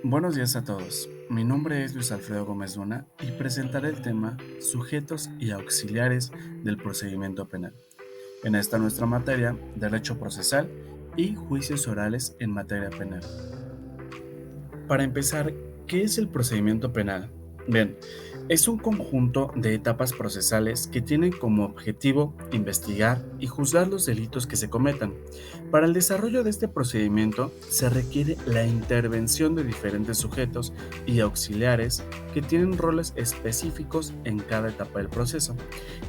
Buenos días a todos. Mi nombre es Luis Alfredo Gómez Luna y presentaré el tema Sujetos y auxiliares del procedimiento penal. En esta nuestra materia, Derecho procesal y juicios orales en materia penal. Para empezar, ¿qué es el procedimiento penal? Bien, es un conjunto de etapas procesales que tienen como objetivo investigar y juzgar los delitos que se cometan. Para el desarrollo de este procedimiento se requiere la intervención de diferentes sujetos y auxiliares que tienen roles específicos en cada etapa del proceso.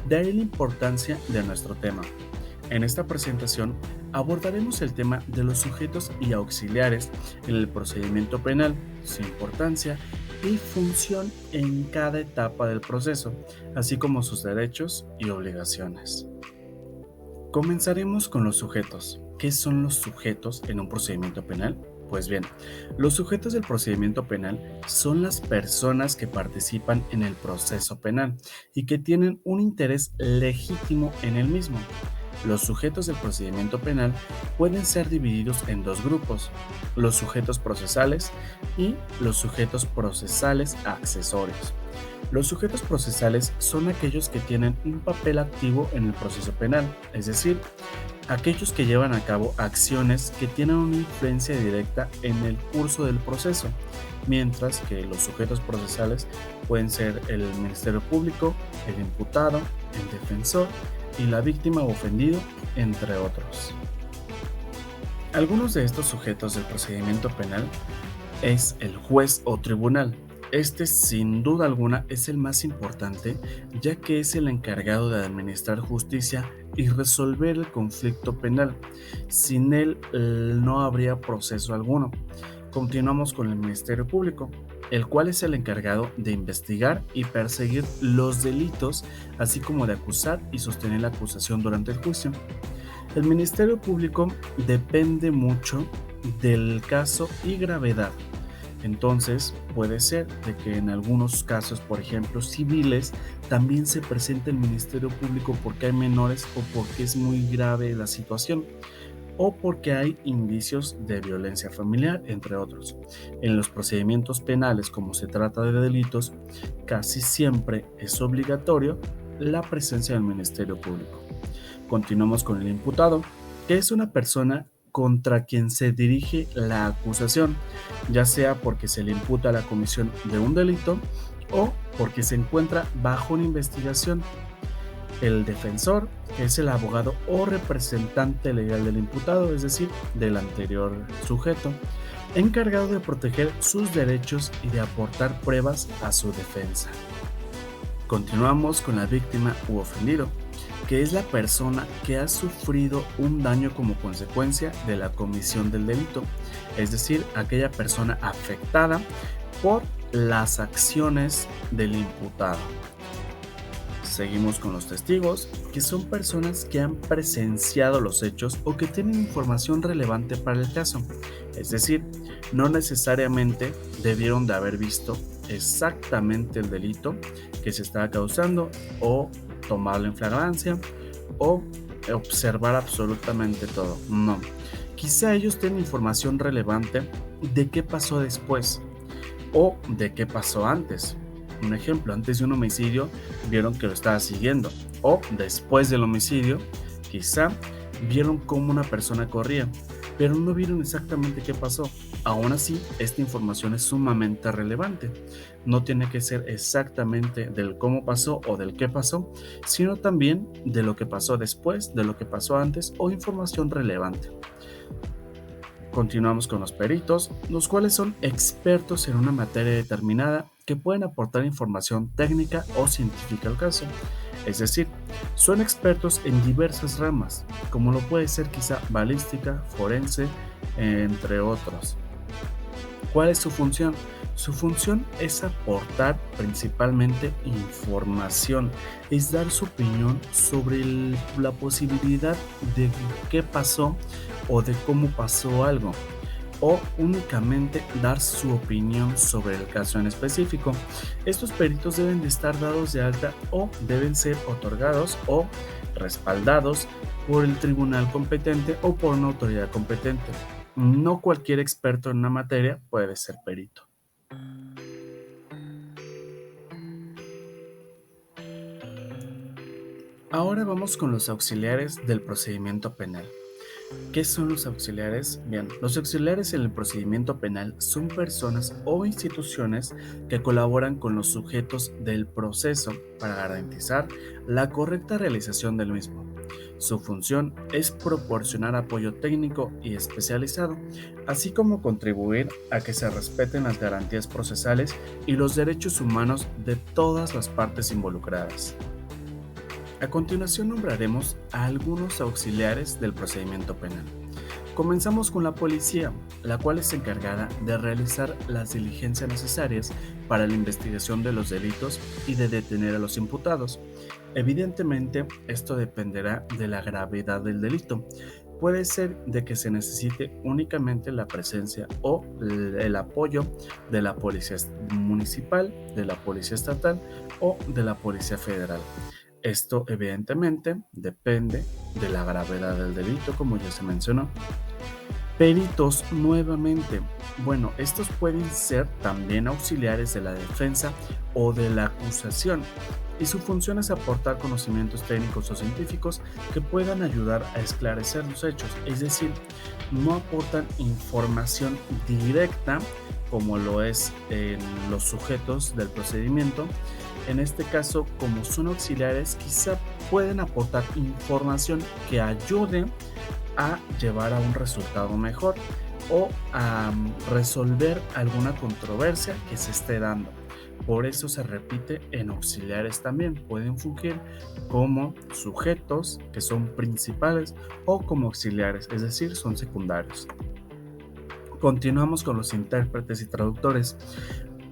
De ahí la importancia de nuestro tema. En esta presentación abordaremos el tema de los sujetos y auxiliares en el procedimiento penal, su importancia y función en cada etapa del proceso, así como sus derechos y obligaciones. Comenzaremos con los sujetos. ¿Qué son los sujetos en un procedimiento penal? Pues bien, los sujetos del procedimiento penal son las personas que participan en el proceso penal y que tienen un interés legítimo en el mismo. Los sujetos del procedimiento penal pueden ser divididos en dos grupos: los sujetos procesales y los sujetos procesales accesorios. Los sujetos procesales son aquellos que tienen un papel activo en el proceso penal, es decir, aquellos que llevan a cabo acciones que tienen una influencia directa en el curso del proceso, mientras que los sujetos procesales pueden ser el Ministerio Público, el imputado, el defensor y la víctima o ofendido, entre otros. Algunos de estos sujetos del procedimiento penal es el juez o tribunal. Este, sin duda alguna, es el más importante, ya que es el encargado de administrar justicia y resolver el conflicto penal. Sin él no habría proceso alguno. Continuamos con el Ministerio Público, el cual es el encargado de investigar y perseguir los delitos, así como de acusar y sostener la acusación durante el juicio. El Ministerio Público depende mucho del caso y gravedad. Entonces, puede ser de que en algunos casos, por ejemplo, civiles, también se presente el Ministerio Público porque hay menores o porque es muy grave la situación, o porque hay indicios de violencia familiar, entre otros. En los procedimientos penales, como se trata de delitos, casi siempre es obligatorio la presencia del Ministerio Público. Continuamos con el imputado, que es una persona contra quien se dirige la acusación, ya sea porque se le imputa la comisión de un delito o porque se encuentra bajo una investigación. El defensor, que es el abogado o representante legal del imputado, es decir, del anterior sujeto, encargado de proteger sus derechos y de aportar pruebas a su defensa. Continuamos con la víctima u ofendido, que es la persona que ha sufrido un daño como consecuencia de la comisión del delito, es decir, aquella persona afectada por las acciones del imputado. Seguimos con los testigos, que son personas que han presenciado los hechos o que tienen información relevante para el caso, es decir, no necesariamente debieron de haber visto exactamente el delito que se estaba causando o tomarlo en flagrancia o observar absolutamente todo. No, quizá ellos tienen información relevante de qué pasó después o de qué pasó antes. Un ejemplo, antes de un homicidio vieron que lo estaba siguiendo, o después del homicidio quizá vieron cómo una persona corría, pero no vieron exactamente qué pasó. Aún así, esta información es sumamente relevante. No tiene que ser exactamente del cómo pasó o del qué pasó, sino también de lo que pasó después, de lo que pasó antes o información relevante. Continuamos con los peritos, los cuales son expertos en una materia determinada que pueden aportar información técnica o científica al caso. Es decir, son expertos en diversas ramas, como lo puede ser quizá balística, forense, entre otros. ¿Cuál es su función? Su función es aportar principalmente información, es dar su opinión sobre la posibilidad de qué pasó o de cómo pasó algo, o únicamente dar su opinión sobre el caso en específico. Estos peritos deben de estar dados de alta o deben ser otorgados o respaldados por el tribunal competente o por una autoridad competente. no cualquier experto en una materia puede ser perito. Ahora vamos con los auxiliares del procedimiento penal. ¿Qué son los auxiliares? Bien, los auxiliares en el procedimiento penal son personas o instituciones que colaboran con los sujetos del proceso para garantizar la correcta realización del mismo. Su función es proporcionar apoyo técnico y especializado, así como contribuir a que se respeten las garantías procesales y los derechos humanos de todas las partes involucradas. A continuación nombraremos a algunos auxiliares del procedimiento penal. Comenzamos con la policía, la cual es encargada de realizar las diligencias necesarias para la investigación de los delitos y de detener a los imputados. Evidentemente, esto dependerá de la gravedad del delito. Puede ser de que se necesite únicamente la presencia o el apoyo de la policía municipal, de la policía estatal o de la policía federal. Esto evidentemente depende de la gravedad del delito, como ya se mencionó. Peritos nuevamente. Bueno, estos pueden ser también auxiliares de la defensa o de la acusación, y su función es aportar conocimientos técnicos o científicos que puedan ayudar a esclarecer los hechos, es decir, no aportan información directa como lo es en los sujetos del procedimiento. En este caso, como son auxiliares, quizá pueden aportar información que ayude a llevar a un resultado mejor o a resolver alguna controversia que se esté dando. Por eso se repite en auxiliares también. Pueden fungir como sujetos que son principales o como auxiliares, es decir, son secundarios. Continuamos con los intérpretes y traductores,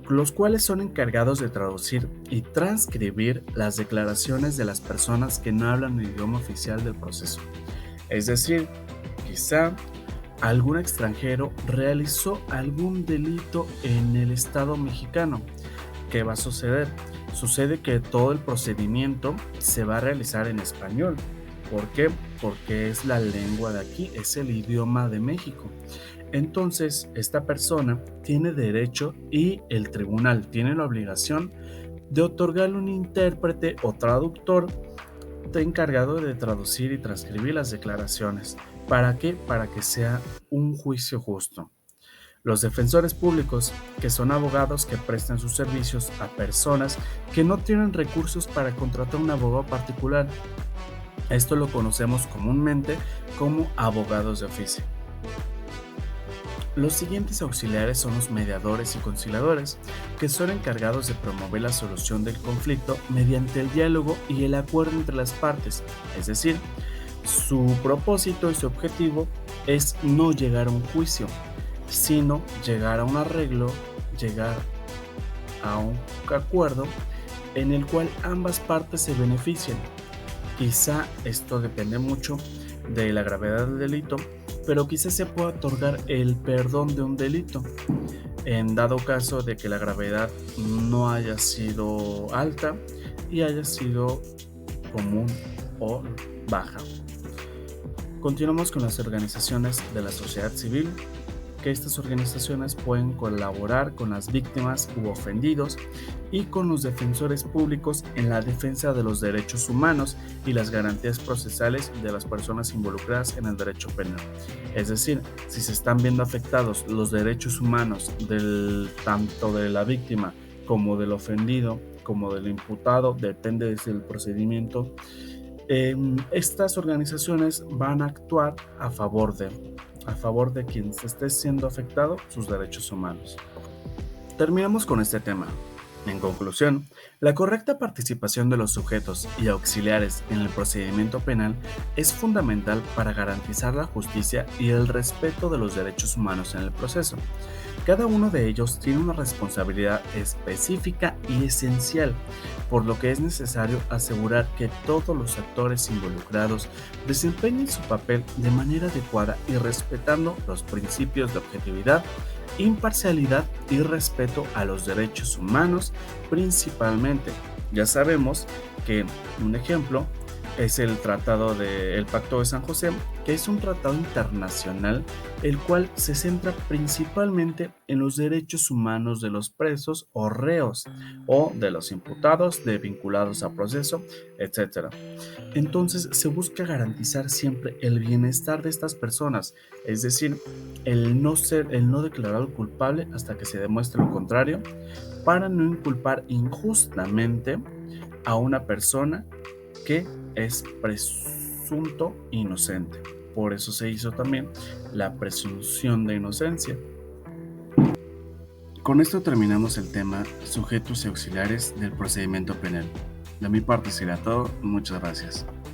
los cuales son encargados de traducir y transcribir las declaraciones de las personas que no hablan el idioma oficial del proceso. Es decir, quizá algún extranjero realizó algún delito en el Estado mexicano. ¿Qué va a suceder? Sucede que todo el procedimiento se va a realizar en español. ¿Por qué? Porque es la lengua de aquí, es el idioma de México. Entonces, esta persona tiene derecho y el tribunal tiene la obligación de otorgarle un intérprete o traductor encargado de traducir y transcribir las declaraciones. ¿Para qué? Para que sea un juicio justo. Los defensores públicos, que son abogados que prestan sus servicios a personas que no tienen recursos para contratar un abogado particular. Esto lo conocemos comúnmente como abogados de oficio. Los siguientes auxiliares son los mediadores y conciliadores, que son encargados de promover la solución del conflicto mediante el diálogo y el acuerdo entre las partes, es decir, su propósito y su objetivo es no llegar a un juicio, sino llegar a un arreglo, llegar a un acuerdo en el cual ambas partes se beneficien. Quizá esto depende mucho de la gravedad del delito, pero quizás se pueda otorgar el perdón de un delito en dado caso de que la gravedad no haya sido alta y haya sido común o baja. Continuamos con las organizaciones de la sociedad civil, que estas organizaciones pueden colaborar con las víctimas u ofendidos y con los defensores públicos en la defensa de los derechos humanos y las garantías procesales de las personas involucradas en el derecho penal. Es decir, si se están viendo afectados los derechos humanos tanto de la víctima como del ofendido, como del imputado, depende del procedimiento, estas organizaciones van a actuar a favor de quien se esté siendo afectado sus derechos humanos. Terminamos con este tema. En conclusión, la correcta participación de los sujetos y auxiliares en el procedimiento penal es fundamental para garantizar la justicia y el respeto de los derechos humanos en el proceso. Cada uno de ellos tiene una responsabilidad específica y esencial, por lo que es necesario asegurar que todos los actores involucrados desempeñen su papel de manera adecuada y respetando los principios de objetividad, imparcialidad y respeto a los derechos humanos principalmente. Ya sabemos que, un ejemplo, es el el Pacto de San José, que es un tratado internacional el cual se centra principalmente en los derechos humanos de los presos o reos o de los imputados de vinculados a proceso, etcétera. Entonces se busca garantizar siempre el bienestar de estas personas, es decir, el no declarado culpable hasta que se demuestre lo contrario, para no inculpar injustamente a una persona que es presunto inocente. Por eso se hizo también la presunción de inocencia. Con esto terminamos el tema sujetos y auxiliares del procedimiento penal. De mi parte será todo. Muchas gracias.